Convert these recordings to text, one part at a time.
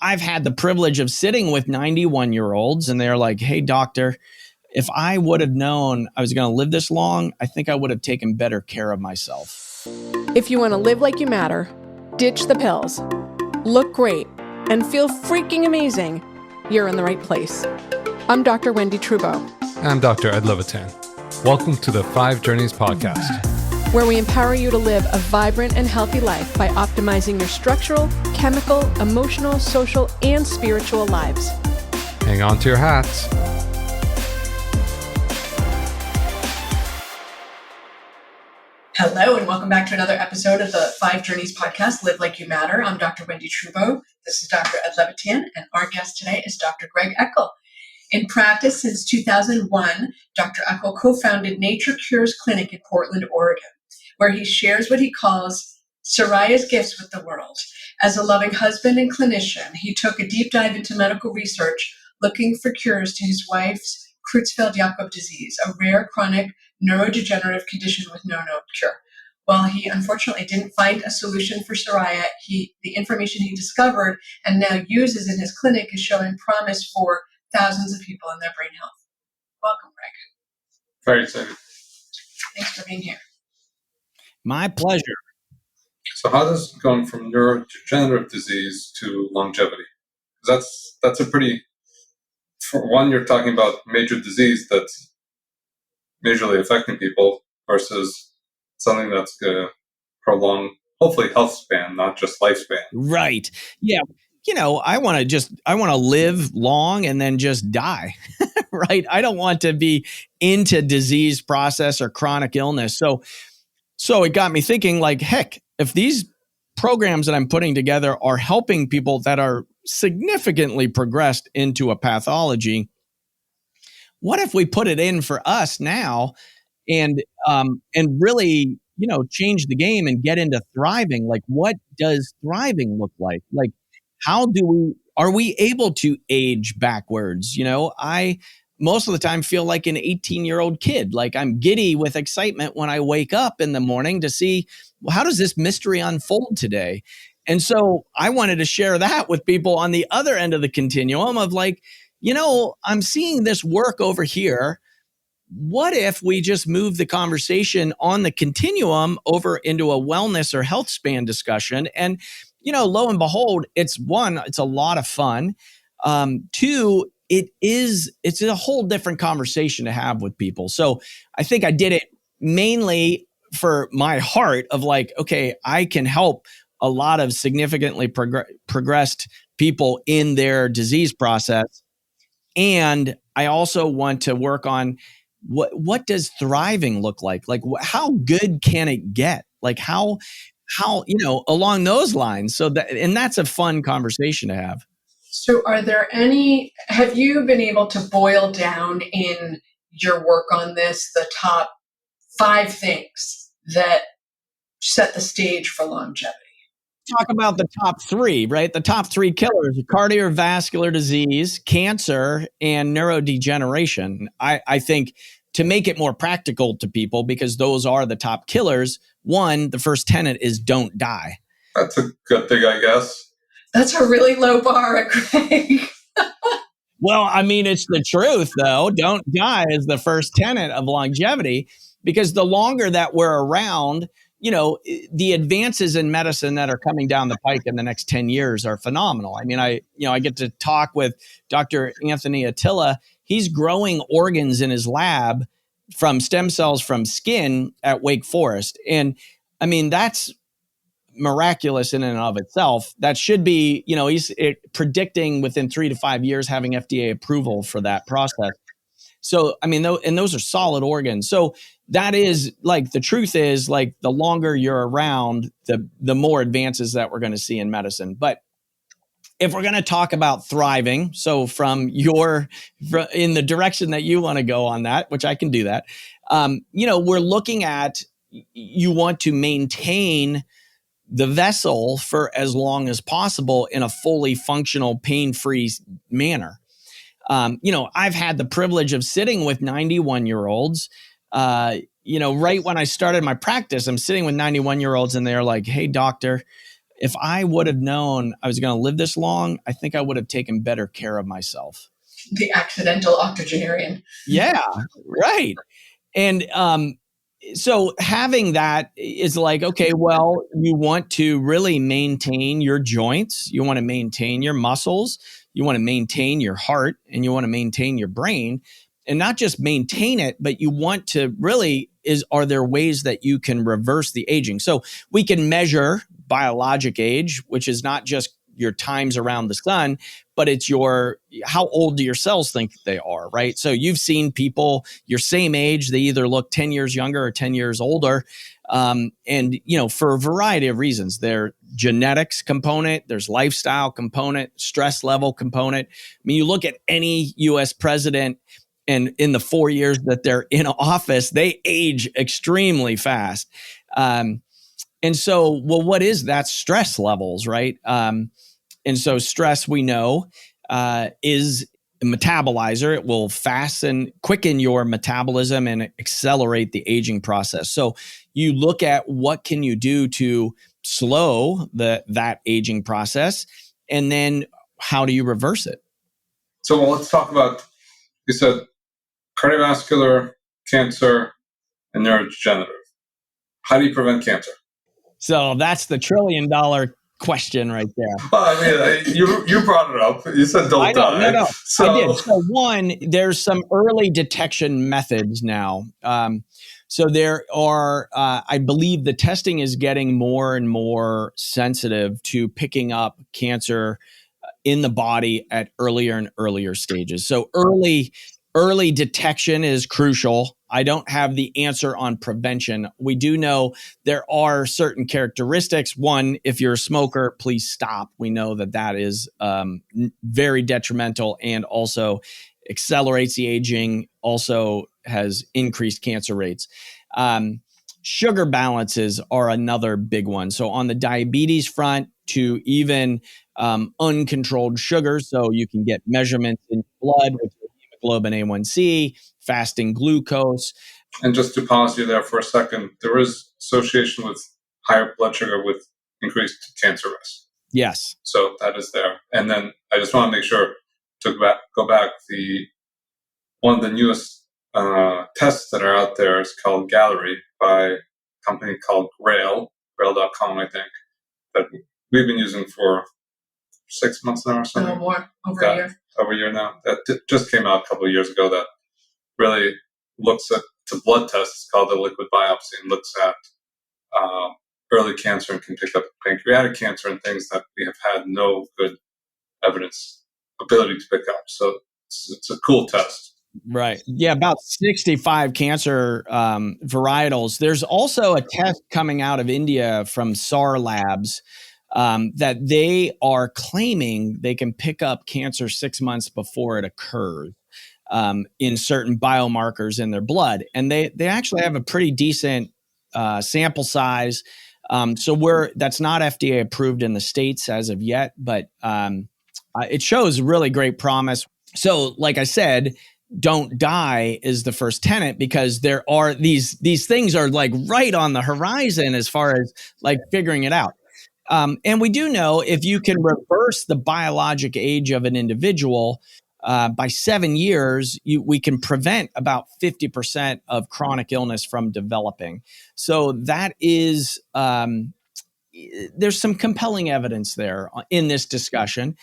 I've had the privilege of sitting with 91-year-olds and they're like, hey, doctor, if I would have known I was going to live this long, I think I would have taken better care of myself. If you want to live like you matter, ditch the pills, look great, and feel freaking amazing, you're in the right place. I'm Dr. Wendy Trudeau. I'm Dr. Ed Levitan. Welcome to the 5 Journeys podcast, where we empower you to live a vibrant and healthy life by optimizing your structural, chemical, emotional, social, and spiritual lives. Hang on to your hats. Hello, and welcome back to another episode of the 5 Journeys podcast, Live Like You Matter. I'm Dr. Wendy Trudeau. This is Dr. Ed Levitan, and our guest today is Dr. Greg Eckel. In practice since 2001, Dr. Eckel co-founded Nature Cures Clinic in Portland, Oregon, where he shares what he calls Soraya's gifts with the world. As a loving husband and clinician, he took a deep dive into medical research, looking for cures to his wife's Creutzfeldt-Jakob disease, a rare chronic neurodegenerative condition with no known cure. While he unfortunately didn't find a solution for Soraya, the information he discovered and now uses in his clinic is showing promise for thousands of people in their brain health. Welcome, Greg. Very excited. Thanks for being here. My pleasure. So how does going from neurodegenerative disease to longevity? That's a pretty, for one, you're talking about major disease that's majorly affecting people versus something that's going to prolong, hopefully, health span, not just lifespan. Right. Yeah. You know, I want to live long and then just die, right? I don't want to be into disease process or chronic illness. So it got me thinking, like, heck, if these programs that I'm putting together are helping people that are significantly progressed into a pathology, what if we put it in for us now and really, change the game and get into thriving? Like, what does thriving look like? Like, are we able to age backwards? I most of the time feel like an 18-year-old kid. Like, I'm giddy with excitement when I wake up in the morning to see, well, how does this mystery unfold today? And so I wanted to share that with people on the other end of the continuum of like, I'm seeing this work over here. What if we just move the conversation on the continuum over into a wellness or health span discussion? And lo and behold, it's a lot of fun. Two, it's a whole different conversation to have with people. So I think I did it mainly for my heart of like, okay, I can help a lot of significantly progressed people in their disease process. And I also want to work on what does thriving look like? Like, how good can it get? Like how along those lines. And that's a fun conversation to have. So have you been able to boil down in your work on this, the top 5 things that set the stage for longevity? Talk about the top 3, right? The top 3 killers: cardiovascular disease, cancer, and neurodegeneration. I think to make it more practical to people, because those are the top killers, one, the first tenet is don't die. That's a good thing, I guess. That's a really low bar, Greg. Well, I mean, it's the truth, though. Don't die is the first tenet of longevity, because the longer that we're around, the advances in medicine that are coming down the pike in the next 10 years are phenomenal. I mean, I get to talk with Dr. Anthony Attila. He's growing organs in his lab from stem cells from skin at Wake Forest. And I mean, that's miraculous in and of itself. That should be, he's predicting within 3 to 5 years having FDA approval for that process. So, I mean, and those are solid organs. So that is like, the truth is, like, the longer you're around, the more advances that we're going to see in medicine. But if we're going to talk about thriving, so in the direction that you want to go on that, which I can do that, we're looking at, you want to maintain the vessel for as long as possible in a fully functional, pain-free manner. I've had the privilege of sitting with 91-year-olds. Right when I started my practice, I'm sitting with 91-year-olds and they're like, hey, doctor, if I would have known I was going to live this long, I think I would have taken better care of myself. The accidental octogenarian. Yeah, right. And so having that is like, okay, well, you want to really maintain your joints, you want to maintain your muscles, you want to maintain your heart, and you want to maintain your brain. And not just maintain it, but you want to really are there ways that you can reverse the aging? So we can measure biologic age, which is not just your times around the sun, but it's how old do your cells think they are, right? So you've seen people your same age, they either look 10 years younger or 10 years older. And, for a variety of reasons, their genetics component, there's lifestyle component, stress level component. I mean, you look at any US president, and in the 4 years that they're in office, they age extremely fast. And so, well, what is that? Stress levels, right? And so stress, we know, is a metabolizer. It will quicken your metabolism and accelerate the aging process. So you look at what can you do to slow that aging process, and then how do you reverse it? So let's talk about, you said cardiovascular, cancer, and neurodegenerative. How do you prevent cancer? So that's the $1 trillion question right there. Well, I mean, you brought it up. You said don't die. No. I did. So one, there's some early detection methods now. So there are, I believe the testing is getting more and more sensitive to picking up cancer in the body at earlier and earlier stages. So early detection is crucial. I don't have the answer on prevention. We do know there are certain characteristics. One, if you're a smoker, please stop. We know that is very detrimental and also accelerates the aging, also has increased cancer rates. Sugar balances are another big one. So on the diabetes front, to even uncontrolled sugars, so you can get measurements in blood with hemoglobin A1C, fasting glucose. And just to pause you there for a second, there is association with higher blood sugar with increased cancer risk. Yes. So that is there. And then I just want to make sure to go back. One of the newest tests that are out there is called Gallery by a company called Grail.com, I think, that we've been using for 6 months now or something. No more, over a year. Over a year now. That just came out a couple of years ago that really looks at, it's a blood test, it's called a liquid biopsy, and looks at early cancer and can pick up pancreatic cancer and things that we have had no good ability to pick up. So it's a cool test. Right. Yeah, about 65 cancer varietals. There's also a test coming out of India from SAR Labs that they are claiming they can pick up cancer 6 months before it occurs in certain biomarkers in their blood. And they actually have a pretty decent sample size. So that's not FDA approved in the States as of yet, but it shows really great promise. So like I said, don't die is the first tenet, because there are these things are like right on the horizon as far as like figuring it out. And we do know if you can reverse the biologic age of an individual by 7 years, we can prevent about 50% of chronic illness from developing. So that is, there's some compelling evidence there in this discussion.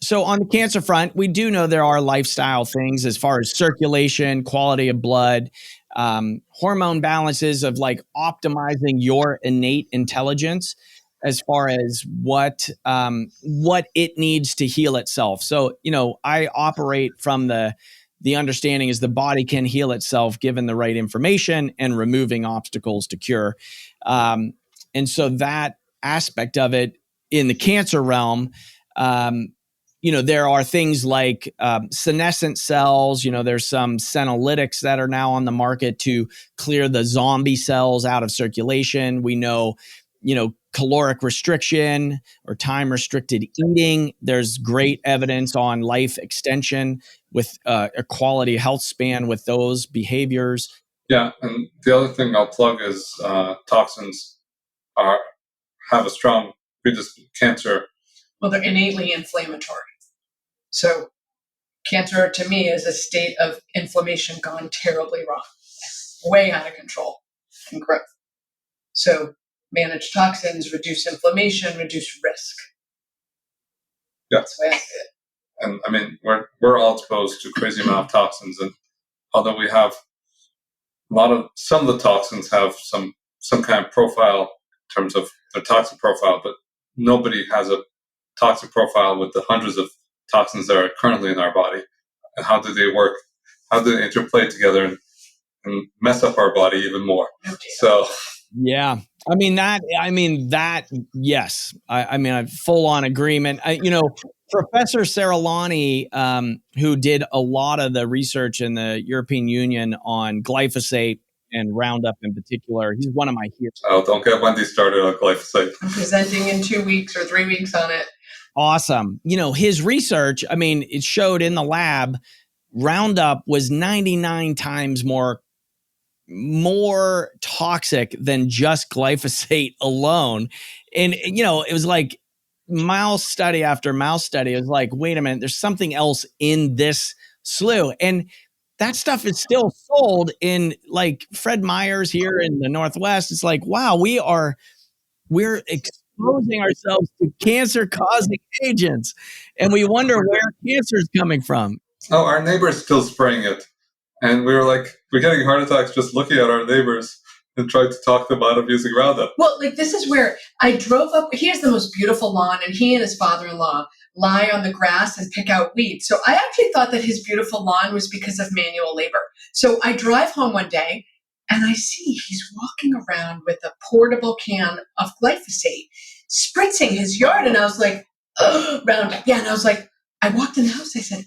So on the cancer front, we do know there are lifestyle things as far as circulation, quality of blood, hormone balances of like optimizing your innate intelligence as far as what it needs to heal itself. So, I operate from the understanding is the body can heal itself given the right information and removing obstacles to cure. And so that aspect of it in the cancer realm, there are things like senescent cells. There's some senolytics that are now on the market to clear the zombie cells out of circulation. We know, caloric restriction or time restricted eating. There's great evidence on life extension with a quality health span with those behaviors. Yeah, and the other thing I'll plug is toxins have a strong cancer. Well, they're innately inflammatory. So cancer to me is a state of inflammation gone terribly wrong, way out of control and growth. So manage toxins, reduce inflammation, reduce risk. Yeah. That's the way I see it. And I mean, we're all exposed to crazy amount of toxins, and although we have some of the toxins have some kind of profile in terms of their toxic profile, but nobody has a toxic profile with the hundreds of toxins that are currently in our body. And how do they work? How do they interplay together and mess up our body even more? So yeah, I mean that. Yes, I full on agreement. Professor Seralani, who did a lot of the research in the European Union on glyphosate and Roundup in particular, he's one of my heroes. Oh, don't get Wendy started on glyphosate. I'm presenting in 2 weeks or 3 weeks on it. Awesome. His research, it showed in the lab, Roundup was 99 times more toxic than just glyphosate alone. And, it was like mouse study after mouse study. It was like, wait a minute, there's something else in this slew. And that stuff is still sold in like Fred Meyer's here in the Northwest. It's like, wow, we're exposing ourselves to cancer causing agents. And we wonder where cancer is coming from. Oh, our neighbor's still spraying it. And we were like, we're getting heart attacks just looking at our neighbors and tried to talk them out of using Roundup. Well, this is where I drove up. He has the most beautiful lawn, and he and his father-in-law lie on the grass and pick out weeds. So I actually thought that his beautiful lawn was because of manual labor. So I drive home one day, and I see he's walking around with a portable can of glyphosate, spritzing his yard. And I was like, oh, Roundup. Yeah, and I was like, I walked in the house. I said,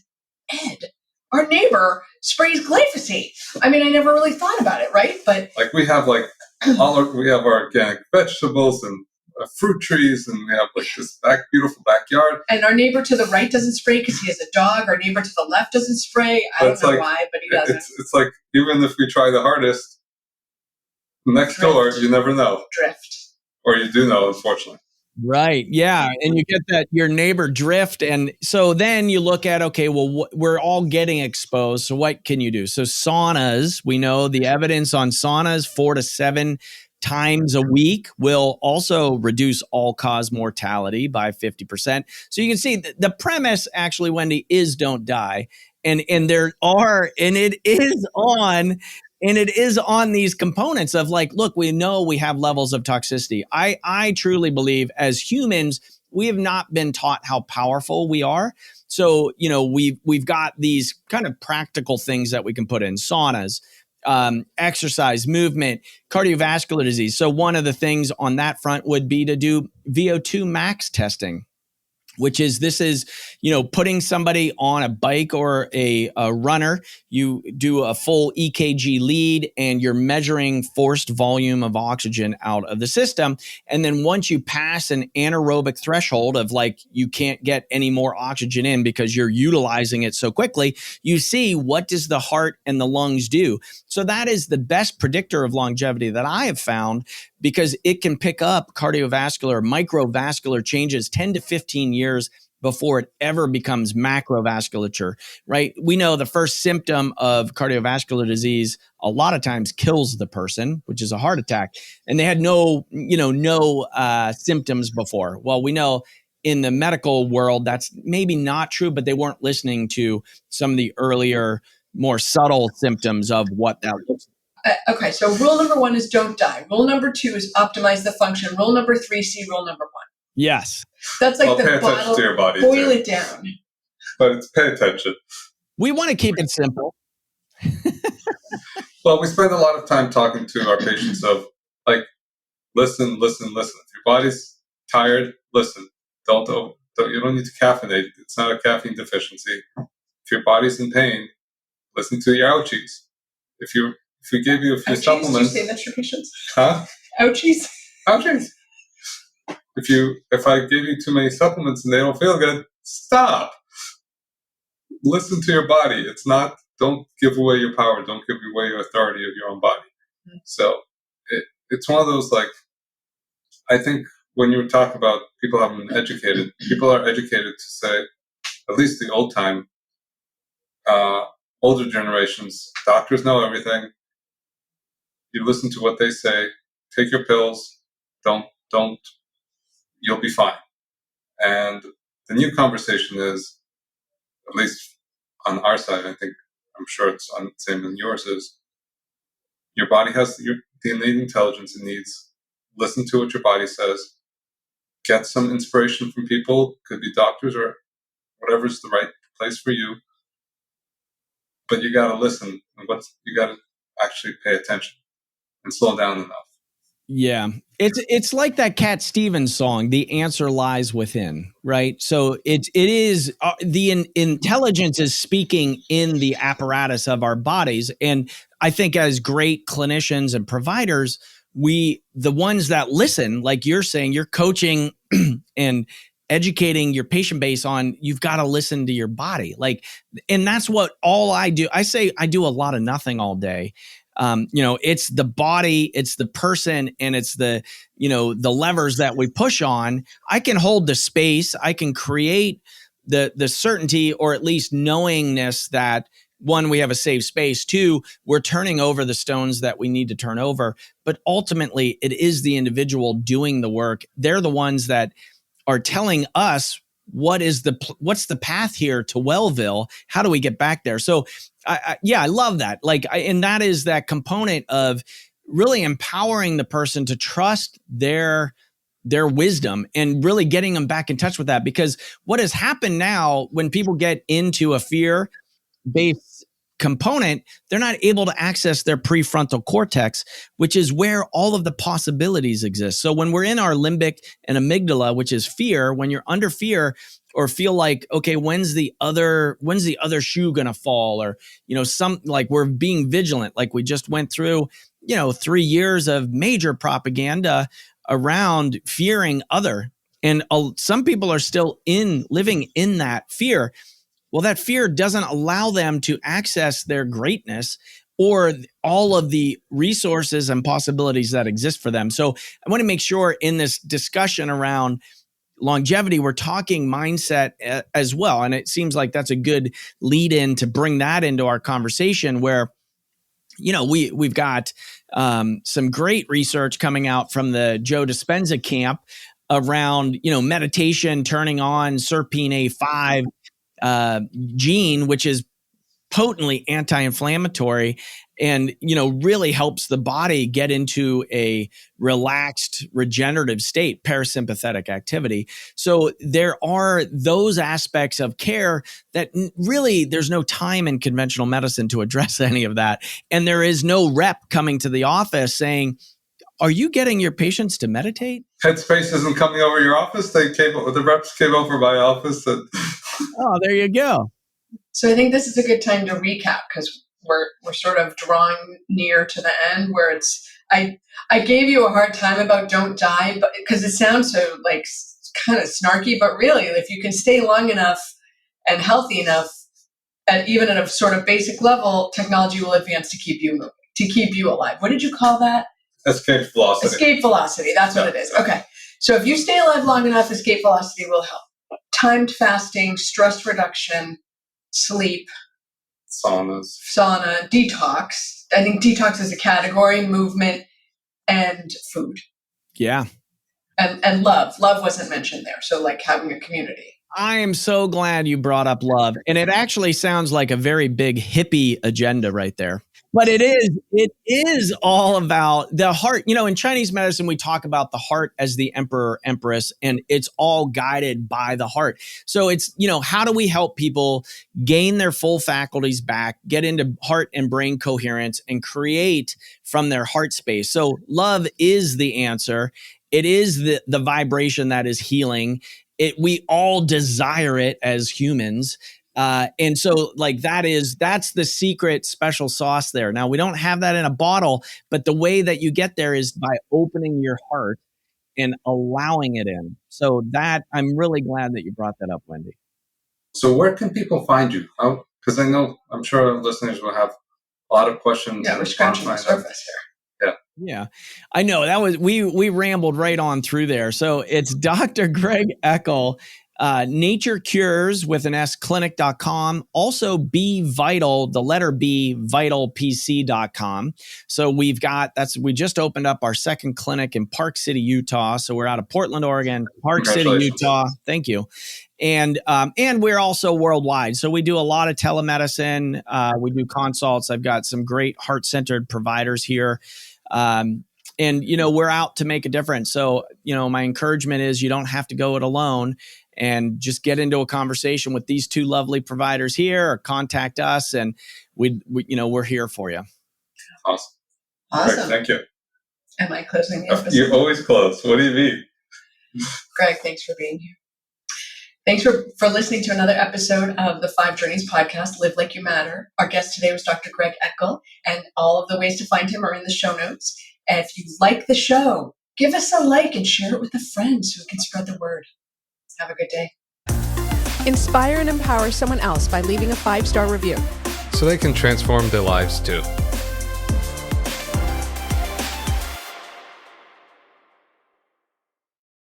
Ed, our neighbor sprays glyphosate. I never really thought about it, right? But we have we have our organic vegetables and fruit trees, and we have this beautiful backyard. And our neighbor to the right doesn't spray because he has a dog. Our neighbor to the left doesn't spray. I don't know why, but he doesn't. It's like even if we try the hardest, next door you never know. Drift. Or you do know, unfortunately. Right. Yeah. And you get that your neighbor drift. And so then you look at, okay, well, we're all getting exposed. So what can you do? So saunas, we know the evidence on saunas 4 to 7 times a week will also reduce all-cause mortality by 50%. So you can see the premise actually, Wendy, is don't die. And it is on these components of look, we know we have levels of toxicity. I truly believe as humans, we have not been taught how powerful we are. So, we've got these kind of practical things that we can put in saunas, exercise, movement, cardiovascular disease. So one of the things on that front would be to do VO2 max testing, which is putting somebody on a bike or a runner. You do a full EKG lead and you're measuring forced volume of oxygen out of the system. And then once you pass an anaerobic threshold of you can't get any more oxygen in because you're utilizing it so quickly, you see what does the heart and the lungs do. So that is the best predictor of longevity that I have found, because it can pick up cardiovascular, microvascular changes 10 to 15 years before it ever becomes macrovasculature, right? We know the first symptom of cardiovascular disease a lot of times kills the person, which is a heart attack. And they had no symptoms before. Well, we know in the medical world, that's maybe not true, but they weren't listening to some of the earlier, more subtle symptoms of what that looks like. Okay, so rule number 1 is don't die. Rule number 2 is optimize the function. Rule number 3, see rule number 1. Yes. That's like pay attention to your body. Boil it down. But it's pay attention. We want to keep it simple. Well, we spend a lot of time talking to our patients of listen. If your body's tired, listen. You don't need to caffeinate. It's not a caffeine deficiency. If your body's in pain, listen to your ouchies. If we gave you a few supplements. Did you say that to your patients? Huh? Ouchies. If I give you too many supplements and they don't feel good, stop. Listen to your body. Don't give away your power. Don't give away your authority of your own body. Mm-hmm. So it's one of those I think when you talk about people having been educated, people are educated to say, at least the older generations, doctors know everything. You listen to what they say, take your pills, don't, you'll be fine. And the new conversation is, at least on our side, I'm sure it's on the same in yours, is your body has the innate intelligence it needs. Listen to what your body says. Get some inspiration from people, could be doctors or whatever's the right place for you. But you got to listen, and you got to actually pay attention and slow down enough. Yeah. It's like that Cat Stevens song, "The Answer Lies Within," right? So it is the intelligence is speaking in the apparatus of our bodies. And I think as great clinicians and providers, the ones that listen, like you're saying, you're coaching and educating your patient base on, you've got to listen to your body. And that's what all I do. I say I do a lot of nothing all day. It's the body, it's the person, and it's the levers that we push on. I can hold the space. I can create the certainty, or at least knowingness that, one, we have a safe space. Two, we're turning over the stones that we need to turn over. But ultimately, it is the individual doing the work. They're the ones that are telling us what's the path here to Wellville? How do we get back there? So I love that. And that is that component of really empowering the person to trust their wisdom and really getting them back in touch with that. Because what has happened now, when people get into a fear-based component, they're not able to access their prefrontal cortex, which is where all of the possibilities exist. So when we're in our limbic and amygdala, which is fear, when you're under fear, or feel like, okay, when's the other shoe gonna fall? Or, we're being vigilant, like we just went through, 3 years of major propaganda around fearing other. And some people are still living in that fear. Well, that fear doesn't allow them to access their greatness or all of the resources and possibilities that exist for them. So I want to make sure in this discussion around longevity, we're talking mindset as well. And it seems like that's a good lead in to bring that into our conversation, where, we've got some great research coming out from the Joe Dispenza camp around, meditation, turning on SERPINA5 gene, which is potently anti-inflammatory and, really helps the body get into a relaxed, regenerative state, parasympathetic activity. So there are those aspects of care that really there's no time in conventional medicine to address any of that. And there is no rep coming to the office saying, are you getting your patients to meditate? Headspace isn't coming over your office. The reps came over my office. Oh, there you go. So I think this is a good time to recap, because we're sort of drawing near to the end, where it's I gave you a hard time about don't die, but because it sounds so kind of snarky, but really, if you can stay long enough and healthy enough, even at a sort of basic level, technology will advance to keep you moving, to keep you alive. What did you call that? Escape velocity. Escape velocity. That's what it is. Okay. So if you stay alive long enough, escape velocity will help. Timed fasting, stress reduction, sleep, sauna, detox. I think detox is a category, movement, and food. Yeah. And love. Love wasn't mentioned there. So having a community. I am so glad you brought up love. And it actually sounds like a very big hippie agenda right there. But it is all about the heart. In Chinese medicine, we talk about the heart as the emperor, empress, and it's all guided by the heart. So it's, how do we help people gain their full faculties back, get into heart and brain coherence, and create from their heart space? So love is the answer. It is the vibration that is healing. We all desire it as humans. And so that's the secret special sauce there. Now, we don't have that in a bottle, but the way that you get there is by opening your heart and allowing it in. So that I'm really glad that you brought that up, Wendy. So where can people find you? Because I'm sure our listeners will have a lot of questions. Yeah, we're scratching the surface here. Yeah. Yeah, I know that was we rambled right on through there. So it's Dr. Greg Eckel, Nature Cures with an S clinic.com. Also Be Vital, the letter B, vitalpc.com. So we just opened up our second clinic in Park City, Utah. So we're out of Portland, Oregon, Park City, Utah. Thank you. And we're also worldwide. So we do a lot of telemedicine. We do consults. I've got some great heart-centered providers here. And, we're out to make a difference. So, my encouragement is you don't have to go it alone, and just get into a conversation with these two lovely providers here, or contact us, and we're here for you. Awesome. Awesome. Greg, thank you. Am I closing the episode? You're always close. What do you mean? Greg, thanks for being here. Thanks for listening to another episode of the 5 Journeys podcast, Live Like You Matter. Our guest today was Dr. Greg Eckel, and all of the ways to find him are in the show notes. And if you like the show, give us a like and share it with a friend so we can spread the word. Have a good day. Inspire and empower someone else by leaving a 5-star review. so they can transform their lives too.